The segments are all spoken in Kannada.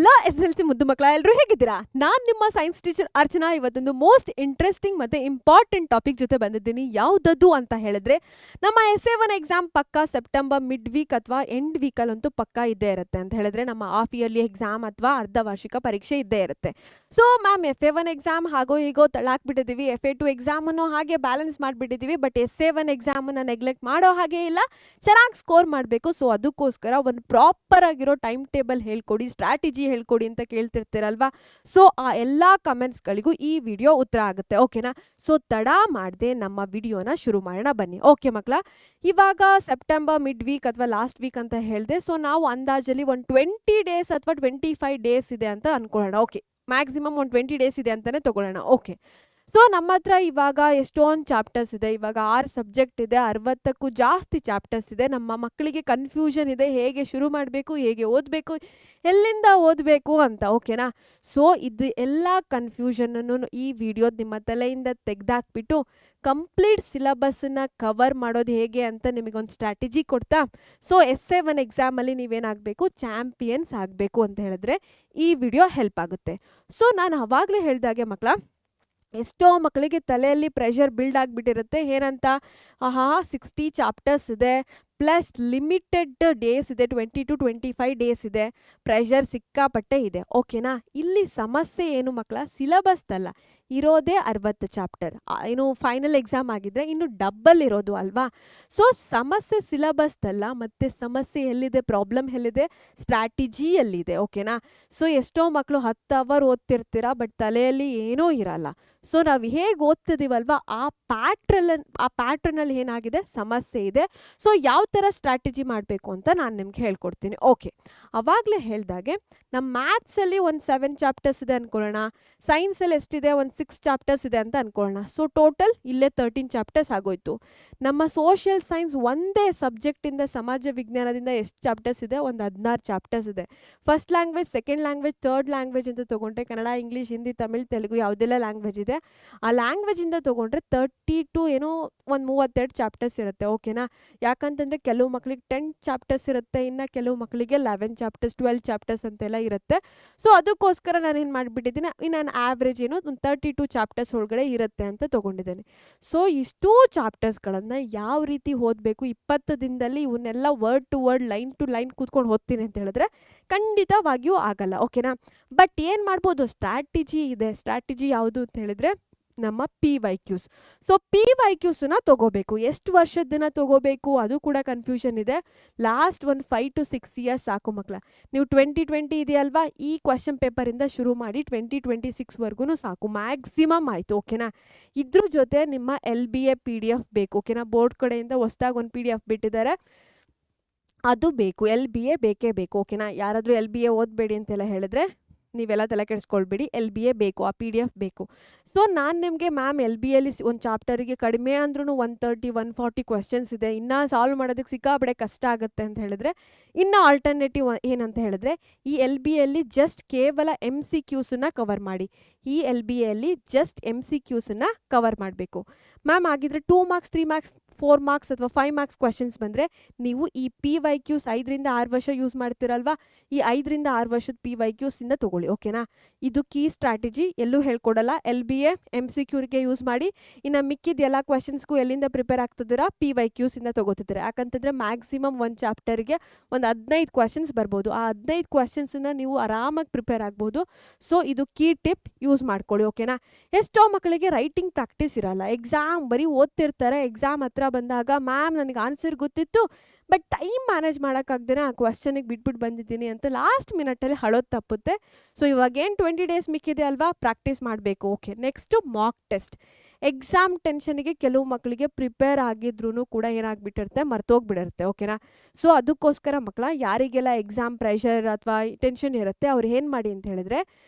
ಹಲೋ SSLC ಮುದ್ದು ಮಕ್ಕಳ ಎಲ್ಲರೂ ಹೇಗಿದ್ದೀರಾ? ನಾನು ನಿಮ್ಮ ಸೈನ್ಸ್ ಟೀಚರ್ ಅರ್ಚನಾ. ಇವತ್ತೊಂದು ಮೋಸ್ಟ್ ಇಂಟ್ರೆಸ್ಟಿಂಗ್ ಮತ್ತೆ ಇಂಪಾರ್ಟೆಂಟ್ ಟಾಪಿಕ್ ಜೊತೆ ಬಂದಿದ್ದೀನಿ. ಯಾವುದದು ಅಂತ ಹೇಳಿದ್ರೆ ನಮ್ಮ SA1 ಎಕ್ಸಾಮ್ ಪಕ್ಕ ಸೆಪ್ಟೆಂಬರ್ ಮಿಡ್ ವೀಕ್ ಅಥವಾ ಎಂಡ್ ವೀಕಲ್ಲಂತೂ ಪಕ್ಕ ಇದ್ದೇ ಇರುತ್ತೆ. ಅಂತ ಹೇಳಿದ್ರೆ ನಮ್ಮ ಹಾಫ್ ಇಯರ್ಲಿ ಎಕ್ಸಾಮ್ ಅಥವಾ ಅರ್ಧ ವಾರ್ಷಿಕ ಪರೀಕ್ಷೆ ಇದ್ದೇ ಇರುತ್ತೆ. ಸೊ ಮ್ಯಾಮ್ FA1 ಎಕ್ಸಾಮ್ ಹಾಗೋ ಹೀಗೋ ತಳ್ಳಾಕ್ಬಿಟ್ಟಿದ್ದೀವಿ, FA2 ಎಕ್ಸಾಮನ್ನು ಹಾಗೆ ಬ್ಯಾಲೆನ್ಸ್ ಮಾಡಿಬಿಟ್ಟಿದ್ದೀವಿ, ಬಟ್ SA1 ಎಕ್ಸಾಮನ್ನು ನೆಗ್ಲೆಕ್ಟ್ ಮಾಡೋ ಹಾಗೆ ಇಲ್ಲ, ಚೆನ್ನಾಗಿ ಸ್ಕೋರ್ ಮಾಡಬೇಕು. ಸೊ ಅದಕ್ಕೋಸ್ಕರ ಒಂದು ಪ್ರಾಪರ್ ಆಗಿರೋ ಟೈಮ್ ಟೇಬಲ್ ಹೇಳ್ಕೊಡಿ, ಸ್ಟ್ರಾಟಜಿ ಹೇಳ್ಕೊಡಿ ಅಂತ ಕೇಳ್ತಿರ್ತೀರಲ್ವಾ. ಸೊ ಆ ಎಲ್ಲ ಕಮೆಂಟ್ಸ್ಗಳಿಗೂ ಈ ವಿಡಿಯೋ ಉತ್ತರ ಆಗುತ್ತೆ, ಓಕೆನಾ? ಸೊ ತಡ ಮಾಡದೆ ನಮ್ಮ ವಿಡಿಯೋನ ಶುರು ಮಾಡೋಣ ಬನ್ನಿ. ಓಕೆ ಮಕ್ಕಳ, ಇವಾಗ ಸೆಪ್ಟೆಂಬರ್ ಮಿಡ್ ವೀಕ್ ಅಥವಾ ಲಾಸ್ಟ್ ವೀಕ್ ಅಂತ ಹೇಳಿದೆ. ಸೊ ನಾವು ಅಂದಾಜಲ್ಲಿ ಒಂದು 20 ಡೇಸ್ ಅಥವಾ 25 ಡೇಸ್ ಇದೆ ಅಂತ ಅನ್ಕೊಳ್ಳೋಣ. ಓಕೆ, ಮ್ಯಾಕ್ಸಿಮಮ್ ಒಂದು 20 ಡೇಸ್ ಇದೆ ಅಂತಲೇ ತಗೊಳ್ಳೋಣ. ಓಕೆ, ಸೊ ನಮ್ಮ ಹತ್ರ ಇವಾಗ ಎಷ್ಟೊಂದು ಚಾಪ್ಟರ್ಸ್ ಇದೆ. ಇವಾಗ 6 ಸಬ್ಜೆಕ್ಟ್ ಇದೆ, 60ಕ್ಕೂ ಜಾಸ್ತಿ ಚಾಪ್ಟರ್ಸ್ ಇದೆ. ನಮ್ಮ ಮಕ್ಕಳಿಗೆ ಕನ್ಫ್ಯೂಷನ್ ಇದೆ, ಹೇಗೆ ಶುರು ಮಾಡಬೇಕು, ಹೇಗೆ ಓದಬೇಕು, ಎಲ್ಲಿಂದ ಓದಬೇಕು ಅಂತ, ಓಕೆನಾ? ಸೊ ಇದು ಎಲ್ಲ ಕನ್ಫ್ಯೂಷನನ್ನು ಈ ವಿಡಿಯೋದ ನಿಮ್ಮ ತಲೆಯಿಂದ ತೆಗೆದಾಕ್ಬಿಟ್ಟು ಕಂಪ್ಲೀಟ್ ಸಿಲಬಸ್ಸನ್ನು ಕವರ್ ಮಾಡೋದು ಹೇಗೆ ಅಂತ ನಿಮಗೊಂದು ಸ್ಟ್ರಾಟಜಿ ಕೊಡ್ತಾ, ಸೊ SA1 ಎಕ್ಸಾಮಲ್ಲಿ ನೀವೇನಾಗಬೇಕು, ಚಾಂಪಿಯನ್ಸ್ ಆಗಬೇಕು ಅಂತ ಹೇಳಿದ್ರೆ ಈ ವಿಡಿಯೋ ಹೆಲ್ಪ್ ಆಗುತ್ತೆ. ಸೊ ನಾನು ಅವಾಗಲೇ ಹೇಳ್ದಾಗೆ ಮಕ್ಕಳ, ಎಷ್ಟೋ ಮಕ್ಕಳಿಗೆ ತಲೆಯಲ್ಲಿ ಪ್ರೆಷರ್ ಬಿಲ್ಡ್ ಆಗಿಬಿಟ್ಟಿರುತ್ತೆ. ಏನಂತ, 60 ಚಾಪ್ಟರ್ಸ್ ಇದೆ, ಪ್ಲಸ್ ಲಿಮಿಟೆಡ್ ಡೇಸ್ ಇದೆ, 20 to 25 ಡೇಸ್ ಇದೆ, ಪ್ರೆಷರ್ ಸಿಕ್ಕಾಪಟ್ಟೆ ಇದೆ, ಓಕೆನಾ? ಇಲ್ಲಿ ಸಮಸ್ಯೆ ಏನು ಮಕ್ಕಳ, ಸಿಲಬಸ್ದಲ್ಲ, ಇರೋದೇ 60 ಚಾಪ್ಟರ್. ಏನು ಫೈನಲ್ ಎಕ್ಸಾಮ್ ಆಗಿದ್ರೆ ಇನ್ನು ಡಬ್ಬಲ್ ಇರೋದು ಅಲ್ವಾ? ಸೊ ಸಮಸ್ಯೆ ಸಿಲಬಸ್ದಲ್ಲ, ಮತ್ತು ಸಮಸ್ಯೆ ಎಲ್ಲಿದೆ, ಪ್ರಾಬ್ಲಮ್ ಎಲ್ಲಿದೆ, ಸ್ಟ್ರಾಟಜಿಯಲ್ಲಿದೆ, ಓಕೆನಾ? ಸೊ ಎಷ್ಟೋ ಮಕ್ಕಳು 10 ಅವರ್ ಓದ್ತಿರ್ತೀರ, ಬಟ್ ತಲೆಯಲ್ಲಿ ಏನೂ ಇರಲ್ಲ. ಸೊ ನಾವು ಹೇಗೆ ಓದ್ತಿದ್ದೀವಲ್ವಾ, ಆ ಪ್ಯಾಟ್ರನಲ್ಲಿ ಏನಾಗಿದೆ, ಸಮಸ್ಯೆ ಇದೆ. ಸೊ ಯಾವ ಥರ ಸ್ಟ್ರಾಟಜಿ ಮಾಡಬೇಕು ಅಂತ ನಾನು ನಿಮ್ಗೆ ಹೇಳ್ಕೊಡ್ತೀನಿ. ಓಕೆ, ಅವಾಗಲೇ ಹೇಳ್ದಾಗೆ ನಮ್ಮ ಮ್ಯಾಥ್ಸಲ್ಲಿ ಒಂದು 7 ಚಾಪ್ಟರ್ಸ್ ಇದೆ ಅಂದ್ಕೊಳ್ಳೋಣ, ಸೈನ್ಸಲ್ಲಿ ಎಷ್ಟಿದೆ, ಒಂದು 6 ಚಾಪ್ಟರ್ಸ್ ಇದೆ ಅಂತ ಅಂದ್ಕೊಳ್ಳೋಣ. ಸೊ ಟೋಟಲ್ ಇಲ್ಲೇ 13 ಚಾಪ್ಟರ್ಸ್ ಆಗೋಯ್ತು. ನಮ್ಮ ಸೋಷಿಯಲ್ ಸೈನ್ಸ್ ಒಂದೇ ಸಬ್ಜೆಕ್ಟಿಂದ, ಸಮಾಜ ವಿಜ್ಞಾನದಿಂದ ಎಷ್ಟು ಚಾಪ್ಟರ್ಸ್ ಇದೆ, ಒಂದು 16 ಚಾಪ್ಟರ್ಸ್ ಇದೆ. First language, second language, third language ಅಂತ ತೊಗೊಂಡ್ರೆ ಕನ್ನಡ, ಇಂಗ್ಲೀಷ್, ಹಿಂದಿ, ತಮಿಳ್, ತೆಲುಗು ಯಾವುದೆಲ್ಲ ಲ್ಯಾಂಗ್ವೇಜ್ ಇದೆ, ಆ ಲ್ಯಾಂಗ್ವೇಜಿಂದ ತೊಗೊಂಡ್ರೆ 32 ಏನೋ ಒಂದು 32 ಚಾಪ್ಟರ್ಸ್ ಇರುತ್ತೆ, ಓಕೆನಾ? ಯಾಕಂತಂದರೆ ಕೆಲವು ಮಕ್ಕಳಿಗೆ 10 ಚಾಪ್ಟರ್ಸ್ ಇರುತ್ತೆ, ಇನ್ನು ಕೆಲವು ಮಕ್ಕಳಿಗೆ 11 ಚಾಪ್ಟರ್ಸ್, 12 ಚಾಪ್ಟರ್ಸ್ ಅಂತೆಲ್ಲ ಇರುತ್ತೆ. ಸೊ ಅದಕ್ಕೋಸ್ಕರ ನಾನು ಏನು ಮಾಡಿಬಿಟ್ಟಿದ್ದೀನಿ, ನಾನು ಆ್ಯಾವ್ರೇಜ್ ಏನು ಒಂದು 32 ಚಾಪ್ಟರ್ಸ್ ಒಳಗಡೆ ಇರುತ್ತೆ ಅಂತ ತೊಗೊಂಡಿದ್ದೇನೆ. ಸೊ ಇಷ್ಟೂ ಚಾಪ್ಟರ್ಸ್ಗಳನ್ನು ಯಾವ ರೀತಿ ಓದಬೇಕು, 20 ದಿನದಲ್ಲಿ ಇವನ್ನೆಲ್ಲ word to word, line to line ಕೂತ್ಕೊಂಡು ಓದ್ತೀನಿ ಅಂತ ಹೇಳಿದ್ರೆ ಖಂಡಿತವಾಗಿಯೂ ಆಗಲ್ಲ, ಓಕೆನಾ? ಬಟ್ ಏನು ಮಾಡ್ಬೋದು, ಸ್ಟ್ರಾಟಜಿ ಇದೆ. ಸ್ಟ್ರಾಟಜಿ ಯಾವುದು ಅಂತ ಹೇಳಿದ್ರೆ ನಮ್ಮ PYQs. ಸೊ PYQsನ ತೊಗೋಬೇಕು. ಎಷ್ಟು ವರ್ಷದನ್ನ ತೊಗೋಬೇಕು ಅದು ಕೂಡ ಕನ್ಫ್ಯೂಷನ್ ಇದೆ. ಲಾಸ್ಟ್ ಒಂದು 5 to 6 ಇಯರ್ಸ್ ಸಾಕು ಮಕ್ಕಳ. ನೀವು 2020 ಇದೆಯಲ್ವಾ, ಈ ಕ್ವಶನ್ ಪೇಪರಿಂದ ಶುರು ಮಾಡಿ 2026ವರೆಗೂ ಸಾಕು, ಮ್ಯಾಕ್ಸಿಮಮ್ ಆಯಿತು, ಓಕೆನಾ? ಇದ್ರ ಜೊತೆ ನಿಮ್ಮ LBA PDF ಬೇಕು, ಓಕೆನಾ? ಬೋರ್ಡ್ ಕಡೆಯಿಂದ ಹೊಸ್ದಾಗಿ ಒಂದು PDF ಬಿಟ್ಟಿದ್ದಾರೆ, ಅದು ಬೇಕು. LBA ಬೇಕೇ ಬೇಕು, ಓಕೆನಾ? ಯಾರಾದರೂ LBA ಓದಬೇಡಿ ಅಂತೆಲ್ಲ ಹೇಳಿದ್ರೆ ನೀವೆಲ್ಲ ತಲೆ ಕೆಡಿಸ್ಕೊಳ್ಬೇಡಿ, LBA ಬೇಕು, ಆ PDF ಬೇಕು. ಸೊ ನಾನು ನಿಮಗೆ ಮ್ಯಾಮ್ LBAಲಿ ಒಂದು ಚಾಪ್ಟರಿಗೆ ಕಡಿಮೆ ಅಂದ್ರೂ 130, 140 ಕ್ವೆಶನ್ಸ್ ಇದೆ, ಇನ್ನೂ ಸಾಲ್ವ್ ಮಾಡೋದಕ್ಕೆ ಸಿಕ್ಕಾಬಡೆ ಕಷ್ಟ ಆಗುತ್ತೆ ಅಂತ ಹೇಳಿದ್ರೆ ಇನ್ನು ಆಲ್ಟರ್ನೇಟಿವ್ ಏನಂತ ಹೇಳಿದ್ರೆ ಈ LBAಲಿ ಜಸ್ಟ್ ಕೇವಲ MCQsನ್ನ ಕವರ್ ಮಾಡಿ. ಈ LBAಲಿ ಜಸ್ಟ್ MCQsನ್ನ ಕವರ್ ಮಾಡಬೇಕು. ಮ್ಯಾಮ್ ಆಗಿದ್ರೆ 2 ಮಾರ್ಕ್ಸ್, 3 ಮಾರ್ಕ್ಸ್, 4 ಮಾರ್ಕ್ಸ್ ಅಥವಾ 5 ಮಾರ್ಕ್ಸ್ ಕ್ವೆಶನ್ಸ್ ಬಂದರೆ ನೀವು ಈ PYQs 5ರಿಂದ 6 ವರ್ಷ ಯೂಸ್ ಮಾಡ್ತೀರಲ್ವಾ, ಈ 5ರಿಂದ 6 ವರ್ಷದ PYQಸಿಂದ ತೊಗೊಳ್ಳಿ, ಓಕೆನಾ? ಇದು ಕೀ ಸ್ಟ್ರಾಟಜಿ, ಎಲ್ಲೂ ಹೇಳ್ಕೊಡಲ್ಲ. LBA MCQಗೆ ಯೂಸ್ ಮಾಡಿ, ಇನ್ನು ಮಿಕ್ಕಿದ ಎಲ್ಲ ಕ್ವೆಶನ್ಸ್ಗೂ ಎಲ್ಲಿಂದ ಪ್ರಿಪೇರ್ ಆಗ್ತಿದ್ದೀರಾ, PYQಸಿಂದ ತೊಗೋತಿದ್ದೀರಾ. ಯಾಕಂತಂದರೆ ಮ್ಯಾಕ್ಸಿಮಮ್ ಒಂದು ಚಾಪ್ಟರ್ಗೆ ಒಂದು 15 ಕ್ವೆಶನ್ಸ್ ಬರ್ಬೋದು. ಆ 15 ಕ್ವೆಶನ್ಸನ್ನು ನೀವು ಆರಾಮಾಗಿ ಪ್ರಿಪೇರ್ ಆಗ್ಬೋದು. ಸೊ ಇದು ಕೀ ಟಿಪ್, ಯೂಸ್ ಮಾಡ್ಕೊಳ್ಳಿ, ಓಕೆನಾ? ಎಷ್ಟೋ ಮಕ್ಕಳಿಗೆ ರೈಟಿಂಗ್ ಪ್ರಾಕ್ಟೀಸ್ ಇರಲ್ಲ, ಎಕ್ಸಾಮ್ ಬರೀ ಓದ್ತಿರ್ತಾರೆ, ಎಕ್ಸಾಮ್ ಹತ್ರ ಬಂದಾಗ ಮ್ಯಾಮ್ ನನಗೆ ಆನ್ಸರ್ ಗೊತ್ತಿತ್ತು ಬಟ್ ಟೈಮ್ ಮ್ಯಾನೇಜ್ ಮಾಡೋಕ್ಕಾಗ್ದೇ ಆ ಕ್ವಶನಿಗೆ ಬಿಟ್ಬಿಟ್ಟು ಬಂದಿದ್ದೀನಿ ಅಂತ ಲಾಸ್ಟ್ ಮಿನಿಟಲ್ಲಿ ಹಳೋದು ತಪ್ಪುತ್ತೆ. ಸೊ ಇವಾಗೇನು 20 ಡೇಸ್ ಮಿಕ್ಕಿದೆ ಅಲ್ವಾ, ಪ್ರಾಕ್ಟೀಸ್ ಮಾಡಬೇಕು. Okay, next mock test. Exam ಟೆನ್ಷನಿಗೆ ಕೆಲವು ಮಕ್ಕಳಿಗೆ ಪ್ರಿಪೇರ್ ಆಗಿದ್ರೂ ಕೂಡ ಏನಾಗ್ಬಿಟ್ಟಿರುತ್ತೆ, ಮರ್ತೋಗ್ಬಿಟ್ಟಿರುತ್ತೆ, ಓಕೆನಾ? ಸೊ ಅದಕ್ಕೋಸ್ಕರ ಮಕ್ಕಳ, ಯಾರಿಗೆಲ್ಲ ಎಕ್ಸಾಮ್ ಪ್ರೆಷರ್ ಅಥವಾ ಟೆನ್ಷನ್ ಇರುತ್ತೆ ಅವ್ರು ಏನು ಮಾಡಿ ಅಂತ ಹೇಳಿದ್ರೆ,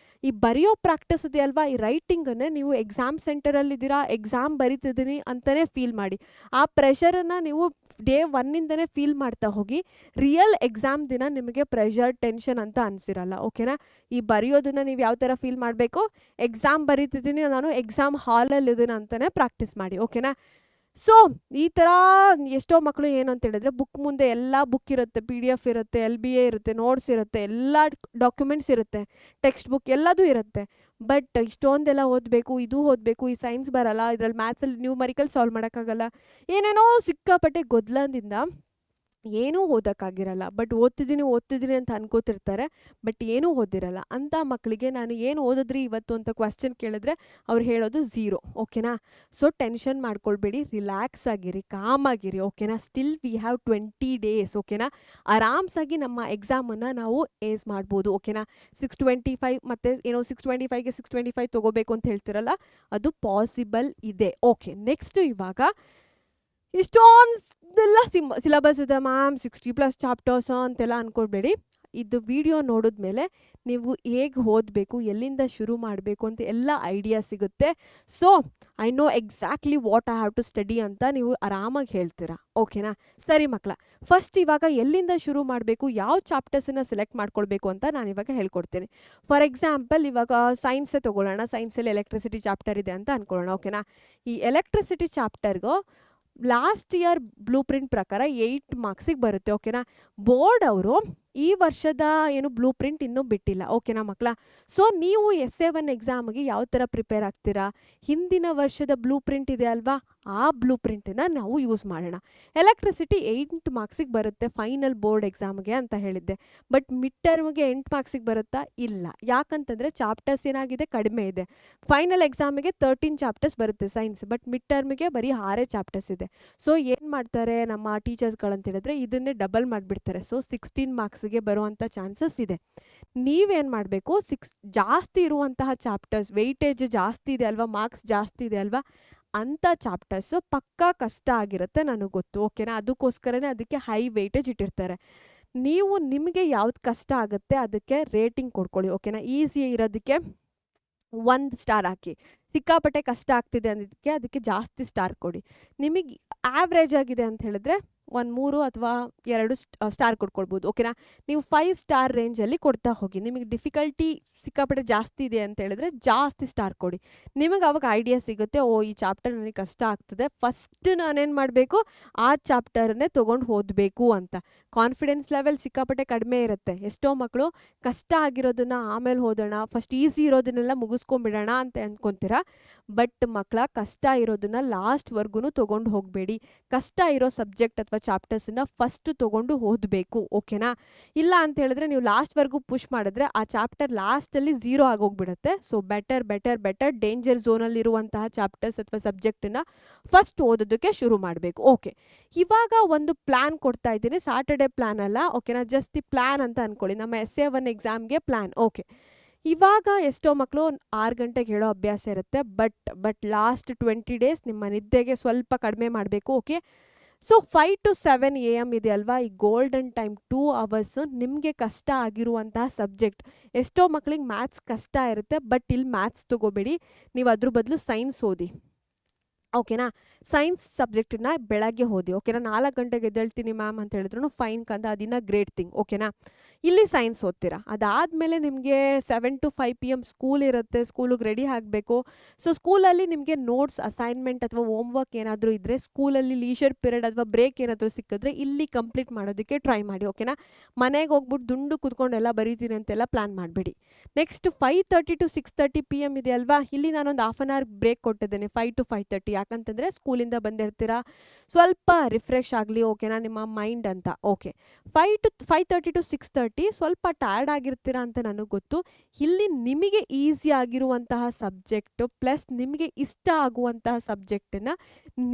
ಈ ಬರೆಯೋ ಪ್ರಾಕ್ಟೀಸ್ ಇದೆಯಲ್ವಾ, ಈ ರೈಟಿಂಗನ್ನು ನೀವು ಎಕ್ಸಾಮ್ ಸೆಂಟರಲ್ಲಿದ್ದೀರಾ, ಎಕ್ಸಾಮ್ ಬರಿತಿದ್ದೀನಿ ಅಂತಲೇ ಫೀಲ್ ಮಾಡಿ. ಆ ಪ್ರೆಷರನ್ನು ನೀವು ಡೇ 1ಇಂದನೇ ಫೀಲ್ ಮಾಡ್ತಾ ಹೋಗಿ. ರಿಯಲ್ ಎಕ್ಸಾಮ್ ದಿನ ನಿಮಗೆ ಪ್ರೆಷರ್, ಟೆನ್ಷನ್ ಅಂತ ಅನಿಸಿರಲ್ಲ, ಓಕೆನಾ? ಈ ಬರೆಯೋದನ್ನು ನೀವು ಯಾವ ಥರ ಫೀಲ್ ಮಾಡಬೇಕು, ಎಕ್ಸಾಮ್ ಬರೀತಿದ್ದೀನಿ ನಾನು, ಎಕ್ಸಾಮ್ ಹಾಲಲ್ಲಿದ್ದೀನಿ ಅಂತಲೇ ಪ್ರಾಕ್ಟೀಸ್ ಮಾಡಿ, ಓಕೆನಾ? ಸೊ ಈ ಥರ ಎಷ್ಟೋ ಮಕ್ಕಳು ಏನು ಅಂತ ಹೇಳಿದ್ರೆ ಬುಕ್ ಮುಂದೆ ಎಲ್ಲ ಬುಕ್ ಇರುತ್ತೆ, PDF ಇರುತ್ತೆ, LBA ಇರುತ್ತೆ, ನೋಟ್ಸ್ ಇರುತ್ತೆ, ಎಲ್ಲ ಡಾಕ್ಯುಮೆಂಟ್ಸ್ ಇರುತ್ತೆ, ಟೆಕ್ಸ್ಟ್ ಬುಕ್ ಎಲ್ಲದೂ ಇರುತ್ತೆ. ಬಟ್ ಇಷ್ಟೊಂದೆಲ್ಲ ಓದಬೇಕು, ಇದು ಓದಬೇಕು, ಈ ಸೈನ್ಸ್ ಬರಲ್ಲ, ಇದ್ರಲ್ಲಿ ಮ್ಯಾಥ್ಸಲ್ಲಿ ನ್ಯೂಮರಿಕಲ್ ಸಾಲ್ವ್ ಮಾಡೋಕ್ಕಾಗಲ್ಲ, ಏನೇನೋ ಸಿಕ್ಕಾಪಟ್ಟೆ ಗೊದ್ಲದಿಂದ ಏನೂ ಓದೋಕ್ಕಾಗಿರಲ್ಲ. ಬಟ್ ಓದ್ತಿದ್ದೀನಿ ಅಂತ ಅನ್ಕೋತಿರ್ತಾರೆ, ಬಟ್ ಏನೂ ಓದಿರಲ್ಲ. ಅಂಥ ಮಕ್ಕಳಿಗೆ ನಾನು ಏನು ಓದಿದ್ರಿ ಇವತ್ತು ಅಂತ ಕ್ವೆಶ್ಚನ್ ಕೇಳಿದ್ರೆ ಅವ್ರು ಹೇಳೋದು 0. ಓಕೆನಾ? ಸೊ ಟೆನ್ಷನ್ ಮಾಡ್ಕೊಳ್ಬೇಡಿ, ರಿಲ್ಯಾಕ್ಸ್ ಆಗಿರಿ, ಕಾಮ್ ಆಗಿರಿ. ಓಕೆನಾ? Still we have 20 days. ಓಕೆನಾ? ಆರಾಮ್ಸಾಗಿ ನಮ್ಮ ಎಕ್ಸಾಮನ್ನು ನಾವು ಏಸ್ ಮಾಡ್ಬೋದು. ಓಕೆನಾ? 625 ಮತ್ತು ಏನೋ 625ಗೆ 625 ತೊಗೋಬೇಕು ಅಂತ ಹೇಳ್ತಿರಲ್ಲ, ಅದು ಪಾಸಿಬಲ್ ಇದೆ. ಓಕೆ, ನೆಕ್ಸ್ಟು ಇವಾಗ ಇಷ್ಟೊಂದೆಲ್ಲ ಸಿಲಬಸ್ ಇದೆ ಮ್ಯಾಮ್, 60+ ಚಾಪ್ಟರ್ಸ್ ಅಂತೆಲ್ಲ ಅನ್ಕೊಳ್ಬೇಡಿ. ಇದು ವಿಡಿಯೋ ನೋಡಿದ್ಮೇಲೆ ನೀವು ಹೇಗೆ ಓದಬೇಕು, ಎಲ್ಲಿಂದ ಶುರು ಮಾಡಬೇಕು ಅಂತ ಎಲ್ಲ ಐಡಿಯಾ ಸಿಗುತ್ತೆ. So I know exactly what I have to study ಅಂತ ನೀವು ಆರಾಮಾಗಿ ಹೇಳ್ತೀರಾ. ಓಕೆನಾ? ಸರಿ ಮಕ್ಕಳ, ಫಸ್ಟ್ ಇವಾಗ ಎಲ್ಲಿಂದ ಶುರು ಮಾಡಬೇಕು, ಯಾವ ಚಾಪ್ಟರ್ಸನ್ನು ಸೆಲೆಕ್ಟ್ ಮಾಡ್ಕೊಳ್ಬೇಕು ಅಂತ ನಾನು ಇವಾಗ ಹೇಳ್ಕೊಡ್ತೀನಿ. ಫಾರ್ ಎಕ್ಸಾಂಪಲ್ ಇವಾಗ ಸೈನ್ಸೇ ತೊಗೊಳ್ಳೋಣ. ಸೈನ್ಸಲ್ಲಿ ಎಲೆಕ್ಟ್ರಿಸಿಟಿ ಚಾಪ್ಟರ್ ಇದೆ ಅಂತ ಅಂದ್ಕೊಳ್ಳೋಣ. ಓಕೆನಾ? ಈ ಎಲೆಕ್ಟ್ರಿಸಿಟಿ ಚಾಪ್ಟರ್ಗೂ ಲಾಸ್ಟ್ ಇಯರ್ ಬ್ಲೂ ಪ್ರಿಂಟ್ ಪ್ರಕಾರ 8 ಮಾರ್ಕ್ಸಿಗೆ ಬರುತ್ತೆ. ಓಕೆನಾ? ಬೋರ್ಡ್ ಅವರು ಈ ವರ್ಷದ ಏನು ಬ್ಲೂ ಪ್ರಿಂಟ್ ಇನ್ನೂ ಬಿಟ್ಟಿಲ್ಲ. ಓಕೆನಾ ಮಕ್ಕಳ? ಸೊ ನೀವು SA1 ಎಕ್ಸಾಮ್ಗೆ ಯಾವ ಥರ ಪ್ರಿಪೇರ್ ಆಗ್ತೀರಾ, ಹಿಂದಿನ ವರ್ಷದ ಬ್ಲೂ ಪ್ರಿಂಟ್ ಇದೆ ಅಲ್ವಾ, ಆ ಬ್ಲೂ ಪ್ರಿಂಟನ್ನು ನಾವು ಯೂಸ್ ಮಾಡೋಣ. ಎಲೆಕ್ಟ್ರಿಸಿಟಿ 8 ಮಾರ್ಕ್ಸಿಗೆ ಬರುತ್ತೆ ಫೈನಲ್ ಬೋರ್ಡ್ ಎಕ್ಸಾಮ್ಗೆ ಅಂತ ಹೇಳಿದ್ದೆ. ಬಟ್ ಮಿಡ್ ಟರ್ಮ್ಗೆ 8 ಮಾರ್ಕ್ಸಿಗೆ ಬರುತ್ತಾ? ಇಲ್ಲ. ಯಾಕಂತಂದರೆ ಚಾಪ್ಟರ್ಸ್ ಏನಾಗಿದೆ, ಕಡಿಮೆ ಇದೆ. ಫೈನಲ್ ಎಕ್ಸಾಮಿಗೆ 13 ಚಾಪ್ಟರ್ಸ್ ಬರುತ್ತೆ ಸೈನ್ಸ್, ಬಟ್ ಮಿಡ್ ಟರ್ಮ್ಗೆ ಬರೀ 6 ಚಾಪ್ಟರ್ಸ್ ಇದೆ. ಸೊ ಏನು ಮಾಡ್ತಾರೆ ನಮ್ಮ ಟೀಚರ್ಸ್ಗಳಂತ ಹೇಳಿದ್ರೆ, ಇದನ್ನೇ ಡಬಲ್ ಮಾಡಿಬಿಡ್ತಾರೆ. ಸೊ 16 ಮಾರ್ಕ್ಸ್ಗೆ ಬರುವಂಥ ಚಾನ್ಸಸ್ ಇದೆ. ನೀವೇನು ಮಾಡಬೇಕು, ಜಾಸ್ತಿ ಇರುವಂತಹ ಚಾಪ್ಟರ್ಸ್, ವೆಯ್ಟೇಜ್ ಜಾಸ್ತಿ ಇದೆ ಅಲ್ವಾ, ಮಾರ್ಕ್ಸ್ ಜಾಸ್ತಿ ಇದೆ ಅಲ್ವಾ, ಅಂಥ ಚಾಪ್ಟರ್ಸು ಪಕ್ಕಾ ಕಷ್ಟ ಆಗಿರುತ್ತೆ, ನನಗೆ ಗೊತ್ತು. ಓಕೆನಾ? ಅದಕ್ಕೋಸ್ಕರನೇ ಅದಕ್ಕೆ ಹೈ ವೆಯ್ಟೇಜ್ ಇಟ್ಟಿರ್ತಾರೆ. ನೀವು ನಿಮಗೆ ಯಾವ್ದು ಕಷ್ಟ ಆಗುತ್ತೆ ಅದಕ್ಕೆ ರೇಟಿಂಗ್ ಕೊಡ್ಕೊಳ್ಳಿ. ಓಕೆನಾ? ಈಸಿ ಇರೋದಕ್ಕೆ 1 ಸ್ಟಾರ್ ಹಾಕಿ, ಸಿಕ್ಕಾಪಟ್ಟೆ ಕಷ್ಟ ಆಗ್ತಿದೆ ಅನ್ನೋದಕ್ಕೆ ಅದಕ್ಕೆ ಜಾಸ್ತಿ ಸ್ಟಾರ್ ಕೊಡಿ. ನಿಮಗೆ ಆವ್ರೇಜ್ ಆಗಿದೆ ಅಂತ ಹೇಳಿದ್ರೆ 1 3 ಅಥವಾ 2 ಸ್ಟಾರ್ ಕೊಟ್ಕೊಳ್ಬೋದು. ಓಕೆನಾ? ನೀವು 5 ಸ್ಟಾರ್ ರೇಂಜಲ್ಲಿ ಕೊಡ್ತಾ ಹೋಗಿ. ನಿಮಗೆ ಡಿಫಿಕಲ್ಟಿ ಸಿಕ್ಕಾಪಟ್ಟೆ ಜಾಸ್ತಿ ಇದೆ ಅಂತ ಹೇಳಿದ್ರೆ ಜಾಸ್ತಿ ಸ್ಟಾರ್ ಕೊಡಿ. ನಿಮಗೆ ಅವಾಗ ಐಡಿಯಾ ಸಿಗುತ್ತೆ, ಓ ಈ ಚಾಪ್ಟರ್ ನನಗೆ ಕಷ್ಟ ಆಗ್ತದೆ, ಫಸ್ಟ್ ನಾನೇನು ಮಾಡಬೇಕು, ಆ ಚಾಪ್ಟರ್ನೇ ತೊಗೊಂಡು ಓದಬೇಕು ಅಂತ. ಕಾನ್ಫಿಡೆನ್ಸ್ ಲೆವೆಲ್ ಸಿಕ್ಕಾಪಟ್ಟೆ ಕಡಿಮೆ ಇರುತ್ತೆ. ಎಷ್ಟೋ ಮಕ್ಕಳು ಕಷ್ಟ ಆಗಿರೋದನ್ನ ಆಮೇಲೆ ಓದೋಣ, ಫಸ್ಟ್ ಈಸಿ ಇರೋದನ್ನೆಲ್ಲ ಮುಗಿಸ್ಕೊಂಡ್ಬಿಡೋಣ ಅಂತ ಅಂದ್ಕೊತೀರಾ. ಬಟ್ ಮಕ್ಕಳ, ಕಷ್ಟ ಇರೋದನ್ನ ಲಾಸ್ಟ್ವರೆಗೂ ತೊಗೊಂಡು ಹೋಗಬೇಡಿ. ಕಷ್ಟ ಇರೋ ಸಬ್ಜೆಕ್ಟ್ ಅಥವಾ ಚಾಪ್ಟರ್ಸನ್ನ ಫಸ್ಟ್ ತೊಗೊಂಡು ಓದಬೇಕು. ಓಕೆನಾ? ಇಲ್ಲ ಅಂತ ಹೇಳಿದ್ರೆ ನೀವು ಲಾಸ್ಟ್ವರೆಗೂ ಪುಷ್ ಮಾಡಿದ್ರೆ ಆ ಚಾಪ್ಟರ್ ಲಾಸ್ಟಲ್ಲಿ 0 ಆಗೋಗ್ಬಿಡುತ್ತೆ. ಸೊ ಬೆಟರ್ ಡೇಂಜರ್ ಝೋನಲ್ಲಿರುವಂತಹ ಚಾಪ್ಟರ್ಸ್ ಅಥವಾ ಸಬ್ಜೆಕ್ಟನ್ನ ಫಸ್ಟ್ ಓದೋದಕ್ಕೆ ಶುರು ಮಾಡಬೇಕು. ಓಕೆ, ಇವಾಗ ಒಂದು ಪ್ಲ್ಯಾನ್ ಕೊಡ್ತಾ ಇದ್ದೀನಿ, ಸಾಟರ್ಡೆ ಪ್ಲ್ಯಾನ್ ಅಲ್ಲ. ಓಕೆನಾ? ಜಸ್ಟ್ ಈ ಪ್ಲ್ಯಾನ್ ಅಂತ ಅಂದ್ಕೊಳ್ಳಿ, ನಮ್ಮ SA1 ಎಕ್ಸಾಮ್ಗೆ ಪ್ಲ್ಯಾನ್. ಓಕೆ, ಇವಾಗ ಎಷ್ಟೋ ಮಕ್ಕಳು 6 ಗಂಟೆಗೆ ಹೇಳೋ ಅಭ್ಯಾಸ ಇರುತ್ತೆ. ಬಟ್ ಲಾಸ್ಟ್ 20 ಡೇಸ್ ನಿಮ್ಮ ನಿದ್ದೆಗೆ ಸ್ವಲ್ಪ ಕಡಿಮೆ ಮಾಡಬೇಕು. ಓಕೆ, ಸೊ 5 to 7 AM ಇದೆ ಅಲ್ವಾ, ಈ ಗೋಲ್ಡನ್ ಟೈಮ್ 2 hours ನಿಮಗೆ ಕಷ್ಟ ಆಗಿರುವಂತಹ ಸಬ್ಜೆಕ್ಟ್. ಎಷ್ಟೋ ಮಕ್ಕಳಿಗೆ ಮ್ಯಾಥ್ಸ್ ಕಷ್ಟ ಇರುತ್ತೆ, ಬಟ್ ಇಲ್ಲಿ ಮ್ಯಾಥ್ಸ್ ತೊಗೋಬೇಡಿ, ನೀವು ಅದ್ರ ಬದಲು ಸೈನ್ಸ್ ಓದಿ. ಓಕೆನಾ? ಸೈನ್ಸ್ ಸಬ್ಜೆಕ್ಟನ್ನ ಬೆಳಗ್ಗೆ ಓದಿ. ಓಕೆನಾ? 4 ಗಂಟೆಗೆ ಎದ್ದೇಳ್ತೀನಿ ಮ್ಯಾಮ್ ಅಂತ ಹೇಳಿದ್ರು ಫೈನ್ ಕಂದ, ಅದಿನ್ನ ಗ್ರೇಟ್ ಥಿಂಗ್. ಓಕೆನಾ? ಇಲ್ಲಿ ಸೈನ್ಸ್ ಓದ್ತೀರಾ. ಅದಾದಮೇಲೆ ನಿಮಗೆ 7 to 5 PM ಸ್ಕೂಲ್ ಇರುತ್ತೆ, ಸ್ಕೂಲಿಗೆ ರೆಡಿ ಆಗಬೇಕು. ಸೊ ಸ್ಕೂಲಲ್ಲಿ ನಿಮಗೆ ನೋಟ್ಸ್, ಅಸೈನ್ಮೆಂಟ್ ಅಥವಾ ಹೋಮ್ವರ್ಕ್ ಏನಾದರೂ ಇದ್ದರೆ, ಸ್ಕೂಲಲ್ಲಿ ಲೀಷರ್ ಪೀರಿಯಡ್ ಅಥವಾ ಬ್ರೇಕ್ ಏನಾದರೂ ಸಿಕ್ಕಿದ್ರೆ ಇಲ್ಲಿ ಕಂಪ್ಲೀಟ್ ಮಾಡೋದಕ್ಕೆ ಟ್ರೈ ಮಾಡಿ. ಓಕೆನಾ? ಮನೆಗೆ ಹೋಗ್ಬಿಟ್ಟು ದುಂಡು ಕೂತ್ಕೊಂಡೆಲ್ಲ ಬರೀತೀನಿ ಅಂತೆಲ್ಲ ಪ್ಲ್ಯಾನ್ ಮಾಡಬೇಡಿ. ನೆಕ್ಸ್ಟ್ 5:30 to 6:30 PM ಇದೆ ಅಲ್ವಾ, ಇಲ್ಲಿ ನಾನೊಂದು 1/2 hour ಬ್ರೇಕ್ ಕೊಟ್ಟಿದ್ದೇನೆ, 5 to 5:30. ಯಾಕಂತಂದರೆ ಸ್ಕೂಲಿಂದ ಬಂದಿರ್ತೀರಾ, ಸ್ವಲ್ಪ ರಿಫ್ರೆಶ್ ಆಗಲಿ. ಓಕೆನಾ? ನಿಮ್ಮ ಮೈಂಡ್ ಅಂತ. ಓಕೆ, 5:30 to 6:30 ಸ್ವಲ್ಪ ಟಯರ್ಡ್ ಆಗಿರ್ತೀರಾ ಅಂತ ನನಗೆ ಗೊತ್ತು. ಇಲ್ಲಿ ನಿಮಗೆ ಈಸಿ ಆಗಿರುವಂತಹ ಸಬ್ಜೆಕ್ಟು ಪ್ಲಸ್ ನಿಮಗೆ ಇಷ್ಟ ಆಗುವಂತಹ ಸಬ್ಜೆಕ್ಟನ್ನು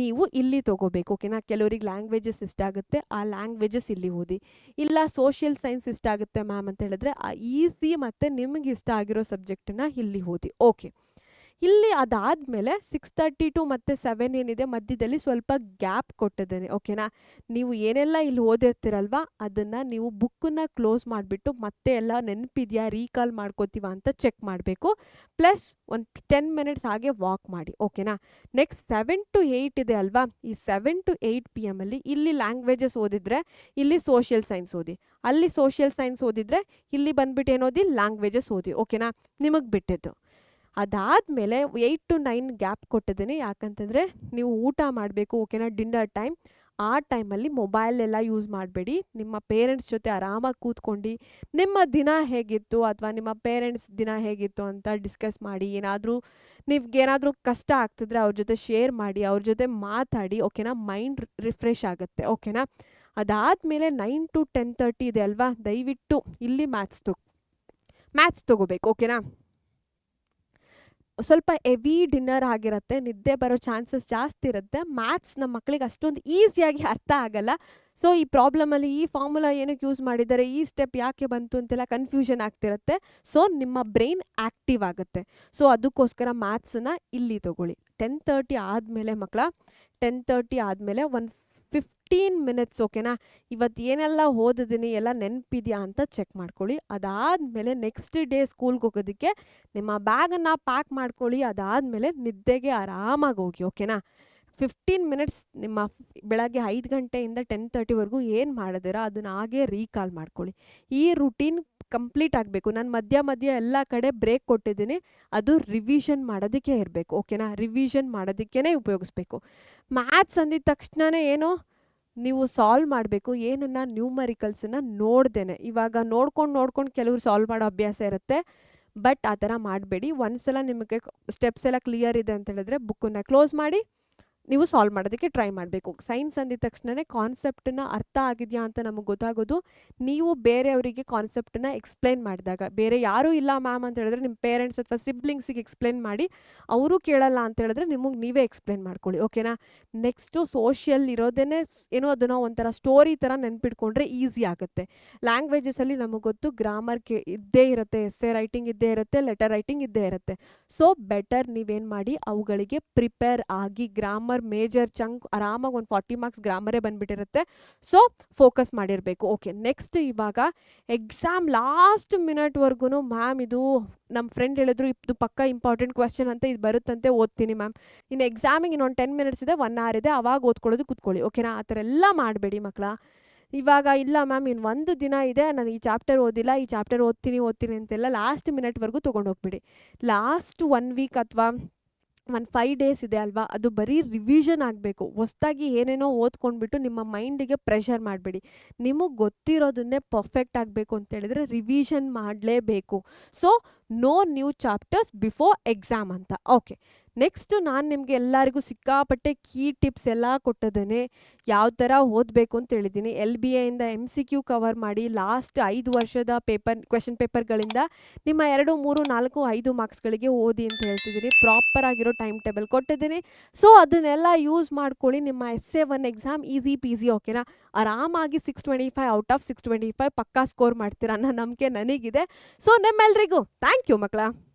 ನೀವು ಇಲ್ಲಿ ತೊಗೋಬೇಕು. ಓಕೆನಾ? ಕೆಲವರಿಗೆ ಲ್ಯಾಂಗ್ವೇಜಸ್ ಇಷ್ಟ ಆಗುತ್ತೆ, ಆ ಲ್ಯಾಂಗ್ವೇಜಸ್ ಇಲ್ಲಿ ಓದಿ. ಇಲ್ಲ ಸೋಷಿಯಲ್ ಸೈನ್ಸ್ ಇಷ್ಟ ಆಗುತ್ತೆ ಮ್ಯಾಮ್ ಅಂತ ಹೇಳಿದ್ರೆ ಆ ಈಸಿ ಮತ್ತು ನಿಮಗೆ ಇಷ್ಟ ಆಗಿರೋ ಸಬ್ಜೆಕ್ಟನ್ನು ಇಲ್ಲಿ ಓದಿ. ಓಕೆ, ಇಲ್ಲಿ ಅದಾದಮೇಲೆ 6:30 to ಮತ್ತು 7 ಏನಿದೆ ಮಧ್ಯದಲ್ಲಿ ಸ್ವಲ್ಪ ಗ್ಯಾಪ್ ಕೊಟ್ಟಿದ್ದೇನೆ. ಓಕೆನಾ? ನೀವು ಏನೆಲ್ಲ ಇಲ್ಲಿ ಓದಿರ್ತೀರಲ್ವ ಅದನ್ನು ನೀವು ಬುಕ್ಕನ್ನು ಕ್ಲೋಸ್ ಮಾಡಿಬಿಟ್ಟು ಮತ್ತೆ ಎಲ್ಲ ನೆನಪಿದೆಯಾ, ರೀಕಾಲ್ ಮಾಡ್ಕೋತೀವ ಅಂತ ಚೆಕ್ ಮಾಡಬೇಕು. ಪ್ಲಸ್ ಒಂದು 10 minutes ಹಾಗೆ ವಾಕ್ ಮಾಡಿ. ಓಕೆನಾ? ನೆಕ್ಸ್ಟ್ 7 to 8 ಇದೆ ಅಲ್ವಾ, ಈ 7 to 8 PM ಅಲ್ಲಿ ಇಲ್ಲಿ ಲ್ಯಾಂಗ್ವೇಜಸ್ ಓದಿದ್ರೆ ಇಲ್ಲಿ ಸೋಷಿಯಲ್ ಸೈನ್ಸ್ ಓದಿ, ಅಲ್ಲಿ ಸೋಷಿಯಲ್ ಸೈನ್ಸ್ ಓದಿದ್ರೆ ಇಲ್ಲಿ ಬಂದ್ಬಿಟ್ಟು ಏನೋದಿ ಲ್ಯಾಂಗ್ವೇಜಸ್ ಓದಿ. ಓಕೆನಾ? ನಿಮಗೆ ಬಿಟ್ಟಿದ್ದು. ಅದಾದಮೇಲೆ 8 to 9 ಗ್ಯಾಪ್ ಕೊಟ್ಟಿದ್ದೀನಿ. ಯಾಕಂತಂದರೆ ನೀವು ಊಟ ಮಾಡಬೇಕು, ಓಕೆನಾ, ಡಿನ್ನರ್ ಟೈಮ್. ಆ ಟೈಮಲ್ಲಿ ಮೊಬೈಲ್ ಎಲ್ಲ ಯೂಸ್ ಮಾಡಬೇಡಿ. ನಿಮ್ಮ ಪೇರೆಂಟ್ಸ್ ಜೊತೆ ಆರಾಮಾಗಿ ಕೂತ್ಕೊಂಡು ನಿಮ್ಮ ದಿನ ಹೇಗಿತ್ತು ಅಥವಾ ನಿಮ್ಮ ಪೇರೆಂಟ್ಸ್ ದಿನ ಹೇಗಿತ್ತು ಅಂತ ಡಿಸ್ಕಸ್ ಮಾಡಿ. ನಿಮ್ಗೇನಾದರೂ ಕಷ್ಟ ಆಗ್ತಿದ್ರೆ ಅವ್ರ ಜೊತೆ ಶೇರ್ ಮಾಡಿ, ಅವ್ರ ಜೊತೆ ಮಾತಾಡಿ, ಓಕೆನಾ. ಮೈಂಡ್ ರಿಫ್ರೆಶ್ ಆಗುತ್ತೆ, ಓಕೆನಾ. ಅದಾದಮೇಲೆ 9 to 10:30 ಇದೆ ಅಲ್ವಾ, ದಯವಿಟ್ಟು ಇಲ್ಲಿ ಮ್ಯಾಥ್ಸ್ ತೊಗೋಬೇಕು, ಓಕೆನಾ. ಸ್ವಲ್ಪ ಹೆವಿ ಡಿನ್ನರ್ ಆಗಿರುತ್ತೆ, ನಿದ್ದೆ ಬರೋ ಚಾನ್ಸಸ್ ಜಾಸ್ತಿ ಇರುತ್ತೆ. ಮ್ಯಾಥ್ಸ್ ನಮ್ಮ ಮಕ್ಕಳಿಗೆ ಅಷ್ಟೊಂದು ಈಸಿಯಾಗಿ ಅರ್ಥ ಆಗಲ್ಲ. ಸೊ ಈ ಪ್ರಾಬ್ಲಮಲ್ಲಿ ಈ ಫಾರ್ಮುಲಾ ಏನಕ್ಕೆ ಯೂಸ್ ಮಾಡಿದ್ದಾರೆ, ಈ ಸ್ಟೆಪ್ ಯಾಕೆ ಬಂತು ಅಂತೆಲ್ಲ ಕನ್ಫ್ಯೂಷನ್ ಆಗ್ತಿರುತ್ತೆ. ಸೊ ನಿಮ್ಮ ಬ್ರೈನ್ ಆ್ಯಕ್ಟಿವ್ ಆಗುತ್ತೆ. ಸೊ ಅದಕ್ಕೋಸ್ಕರ ಮ್ಯಾಥ್ಸನ್ನು ಇಲ್ಲಿ ತೊಗೊಳ್ಳಿ. 10:30 ಆದಮೇಲೆ 10:30 ಆದಮೇಲೆ 15 ಮಿನಿಟ್ಸ್, ಓಕೆನಾ. ಇವತ್ತು ಏನೆಲ್ಲ ಓದಿದ್ದೀನಿ ಎಲ್ಲ ನೆನಪಿದೆಯಾ ಅಂತ ಚೆಕ್ ಮಾಡ್ಕೊಳ್ಳಿ. ಅದಾದಮೇಲೆ ನೆಕ್ಸ್ಟ್ ಡೇ ಸ್ಕೂಲ್ಗೆ ಹೋಗೋದಕ್ಕೆ ನಿಮ್ಮ ಬ್ಯಾಗನ್ನು ಪ್ಯಾಕ್ ಮಾಡ್ಕೊಳ್ಳಿ. ಅದಾದಮೇಲೆ ನಿದ್ದೆಗೆ ಆರಾಮಾಗಿ ಹೋಗಿ, ಓಕೆನಾ. 15 ಮಿನಿಟ್ಸ್ ನಿಮ್ಮ ಬೆಳಗ್ಗೆ 5 ಗಂಟೆಯಿಂದ 10:30ವರೆಗೂ ಏನು ಮಾಡಿದಿರಾ ಅದನ್ನ ಹಾಗೆ ರೀಕಾಲ್ ಮಾಡ್ಕೊಳ್ಳಿ. ಈ ರೂಟೀನ್ ಕಂಪ್ಲೀಟ್ ಆಗಬೇಕು. ನಾನು ಮಧ್ಯ ಎಲ್ಲ ಕಡೆ ಬ್ರೇಕ್ ಕೊಟ್ಟಿದ್ದೀನಿ. ಅದು ರಿವಿಷನ್ ಮಾಡೋದಕ್ಕೆ ಇರಬೇಕು, ಓಕೆನಾ. ರಿವಿಷನ್ ಮಾಡೋದಕ್ಕೇ ಉಪಯೋಗಿಸ್ಬೇಕು. ಮ್ಯಾಥ್ಸ್ ಅಂದಿದ ತಕ್ಷಣವೇ ಏನೋ ನೀವು ಸಾಲ್ವ್ ಮಾಡಬೇಕು. ಏನನ್ನ ನ್ಯೂಮರಿಕಲ್ಸನ್ನು ನೋಡ್ದೇನೆ. ಇವಾಗ ನೋಡ್ಕೊಂಡು ಕೆಲವರು ಸಾಲ್ವ್ ಮಾಡೋ ಅಭ್ಯಾಸ ಇರುತ್ತೆ. ಬಟ್ ಆ ಥರ ಮಾಡಬೇಡಿ. ಒಂದ್ಸಲ ನಿಮಗೆ ಸ್ಟೆಪ್ಸ್ ಎಲ್ಲ ಕ್ಲಿಯರ್ ಇದೆ ಅಂತ ಹೇಳಿದ್ರೆ ಬುಕ್ಕನ್ನು ಕ್ಲೋಸ್ ಮಾಡಿ ನೀವು ಸಾಲ್ವ್ ಮಾಡೋದಕ್ಕೆ ಟ್ರೈ ಮಾಡಬೇಕು. ಸೈನ್ಸ್ ಅಂದಿದ ತಕ್ಷಣವೇ ಕಾನ್ಸೆಪ್ಟನ್ನ ಅರ್ಥ ಆಗಿದೆಯಾ ಅಂತ ನಮಗೆ ಗೊತ್ತಾಗೋದು ನೀವು ಬೇರೆಯವರಿಗೆ ಕಾನ್ಸೆಪ್ಟನ್ನ ಎಕ್ಸ್ಪ್ಲೈನ್ ಮಾಡಿದಾಗ. ಬೇರೆ ಯಾರೂ ಇಲ್ಲ ಮ್ಯಾಮ್ ಅಂತ ಹೇಳಿದ್ರೆ ನಿಮ್ಮ ಪೇರೆಂಟ್ಸ್ ಅಥವಾ ಸಿಬ್ಲಿಂಗ್ಸಿಗೆ ಎಕ್ಸ್ಪ್ಲೈನ್ ಮಾಡಿ, ಅವರು ಕೇಳಲ್ಲ ಅಂತ ಹೇಳಿದ್ರೆ ನಿಮಗೆ ನೀವೇ ಎಕ್ಸ್ಪ್ಲೈನ್ ಮಾಡ್ಕೊಳ್ಳಿ, ಓಕೆನಾ. ನೆಕ್ಸ್ಟು ಸೋಷಿಯಲ್ ಇರೋದೇ ಏನೋ ಅದನ್ನು ಒಂಥರ ಸ್ಟೋರಿ ಥರ ನೆನ್ಪಿಟ್ಕೊಂಡ್ರೆ ಈಸಿ ಆಗುತ್ತೆ. ಲ್ಯಾಂಗ್ವೇಜಸಲ್ಲಿ ನಮಗೆ ಗೊತ್ತು ಗ್ರಾಮರ್ ಇದ್ದೇ ಇರುತ್ತೆ, ಎಸ್ಸೆ ರೈಟಿಂಗ್ ಇದ್ದೇ ಇರುತ್ತೆ, ಲೆಟರ್ ರೈಟಿಂಗ್ ಇದ್ದೇ ಇರುತ್ತೆ. ಸೊ ಬೆಟರ್ ನೀವೇನು ಮಾಡಿ ಅವುಗಳಿಗೆ ಪ್ರಿಪೇರ್ ಆಗಿ. ಗ್ರಾಮರ್ ಮೇಜರ್ ಚಂಕ್ ಆರಾಮಾಗಿ ಒಂದು 40 ಮಾರ್ಕ್ಸ್ ಗ್ರಾಮರೇ ಬಂದ್ಬಿಟ್ಟಿರುತ್ತೆ. ಸೊ ಫೋಕಸ್ ಮಾಡಿರಬೇಕು. ಓಕೆ, ನೆಕ್ಸ್ಟ್ ಇವಾಗ ಎಕ್ಸಾಮ್ ಲಾಸ್ಟ್ ಮಿನಿಟ್ವರೆಗೂ ಮ್ಯಾಮ್ ಇದು ನಮ್ಮ ಫ್ರೆಂಡ್ ಹೇಳಿದ್ರು ಇದು ಪಕ್ಕ ಇಂಪಾರ್ಟೆಂಟ್ ಕ್ವೆಶ್ಚನ್ ಅಂತ, ಇದು ಬರುತ್ತಂತೆ, ಓದ್ತೀನಿ ಮ್ಯಾಮ್. ಇನ್ನು ಎಕ್ಸಾಮಿಗೆ ಇನ್ನೊಂದು 10 ಮಿನಿಟ್ಸ್ ಇದೆ, 1 hour ಇದೆ, ಅವಾಗ ಓದ್ಕೊಳ್ಳೋದು ಕೂತ್ಕೊಳ್ಳಿ, ಓಕೆನಾ. ಆ ಥರ ಎಲ್ಲ ಮಾಡಬೇಡಿ ಮಕ್ಕಳ. ಇವಾಗ ಇಲ್ಲ ಮ್ಯಾಮ್ ಇನ್ನು 1 ದಿನ ಇದೆ, ನಾನು ಈ ಚಾಪ್ಟರ್ ಓದಿಲ್ಲ, ಈ ಚಾಪ್ಟರ್ ಓದ್ತೀನಿ ಅಂತೆಲ್ಲ ಲಾಸ್ಟ್ ಮಿನಿಟ್ವರೆಗೂ ತೊಗೊಂಡೋಗ್ಬಿಡಿ. ಲಾಸ್ಟ್ 1 ವೀಕ್ ಅಥವಾ 5 ಡೇಸ್ ಇದೆ ಅಲ್ವಾ, ಅದು ಬರೀ ರಿವಿಷನ್ ಆಗಬೇಕು. ಹೊಸ್ದಾಗಿ ಏನೇನೋ ಓದ್ಕೊಂಡ್ಬಿಟ್ಟು ನಿಮ್ಮ ಮೈಂಡಿಗೆ ಪ್ರೆಷರ್ ಮಾಡಬೇಡಿ. ನಿಮಗೆ ಗೊತ್ತಿರೋದನ್ನೇ ಪರ್ಫೆಕ್ಟ್ ಆಗಬೇಕು ಅಂತ ಹೇಳಿದ್ರೆ ರಿವಿಷನ್ ಮಾಡಲೇಬೇಕು. So no new chapters before exam ಅಂತ. ಓಕೆ, ನೆಕ್ಸ್ಟು ನಾನು ನಿಮಗೆ ಎಲ್ಲರಿಗೂ ಸಿಕ್ಕಾಪಟ್ಟೆ ಕೀ ಟಿಪ್ಸ್ ಎಲ್ಲ ಕೊಟ್ಟಿದ್ದೇನೆ. ಯಾವ ಥರ ಓದಬೇಕು ಅಂತ ಹೇಳಿದ್ದೀನಿ. LBA ಇಂದ MCQ ಕವರ್ ಮಾಡಿ ಲಾಸ್ಟ್ 5 ವರ್ಷದ ಕ್ವೆಶನ್ ಪೇಪರ್ಗಳಿಂದ ನಿಮ್ಮ 2, 3, 4, 5 ಮಾರ್ಕ್ಸ್ಗಳಿಗೆ ಓದಿ ಅಂತ ಹೇಳ್ತಿದ್ದೀನಿ. ಪ್ರಾಪರ್ ಆಗಿರೋ ಟೈಮ್ ಟೇಬಲ್ ಕೊಟ್ಟಿದ್ದೀನಿ. ಸೊ ಅದನ್ನೆಲ್ಲ ಯೂಸ್ ಮಾಡ್ಕೊಳ್ಳಿ. ನಿಮ್ಮ Essay 1 ಎಕ್ಸಾಮ್ ಈಸಿ ಪೀಸಿ, ಓಕೆನಾ. ಆರಾಮಾಗಿ 625 ಔಟ್ ಆಫ್ 625 ಪಕ್ಕಾ ಸ್ಕೋರ್ ಮಾಡ್ತೀರಾ ಅನ್ನೋ ನಂಬಿಕೆ ನನಗಿದೆ. ಸೊ ನಿಮ್ಮೆಲ್ರಿಗೂ ಥ್ಯಾಂಕ್ ಯು ಮಕ್ಕಳ.